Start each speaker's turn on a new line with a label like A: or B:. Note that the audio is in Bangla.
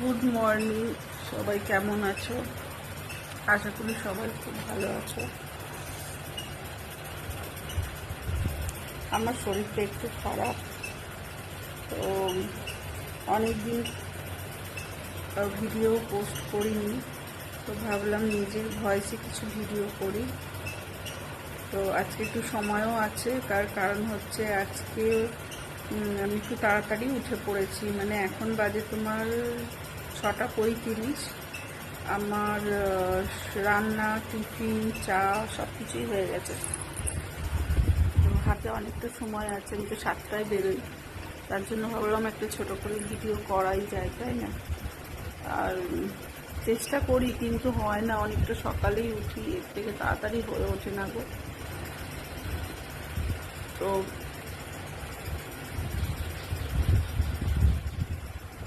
A: গুড মর্নিং, সবাই কেমন আছো? আশা করি সবাই খুব ভালো আছো। আমার শরীরটা একটু খারাপ, তো অনেক দিন ভিডিও পোস্ট করিনি, তো ভাবলাম নিজের ভয়েসে কিছু ভিডিও করি। তো আজকে একটু সময়ও আছে, তার কারণ হচ্ছে আজকে আমি একটু তাড়াতাড়ি উঠে পড়েছি। মানে এখন বাজে তোমার 6:35। আমার রান্না, টিফিন, চা সব কিছুই হয়ে গেছে। তো হাতে অনেকটা সময় আছে, আমি তো 7টায় বেরোই, তার জন্য ভাবলাম একটা ছোট করে ভিডিও করাই যায়, তাই না? আর চেষ্টা করি, কিন্তু হয় না, অনেকটা সকালেই উঠি, এর থেকে তাড়াতাড়ি হয়ে ওঠে না গো। তো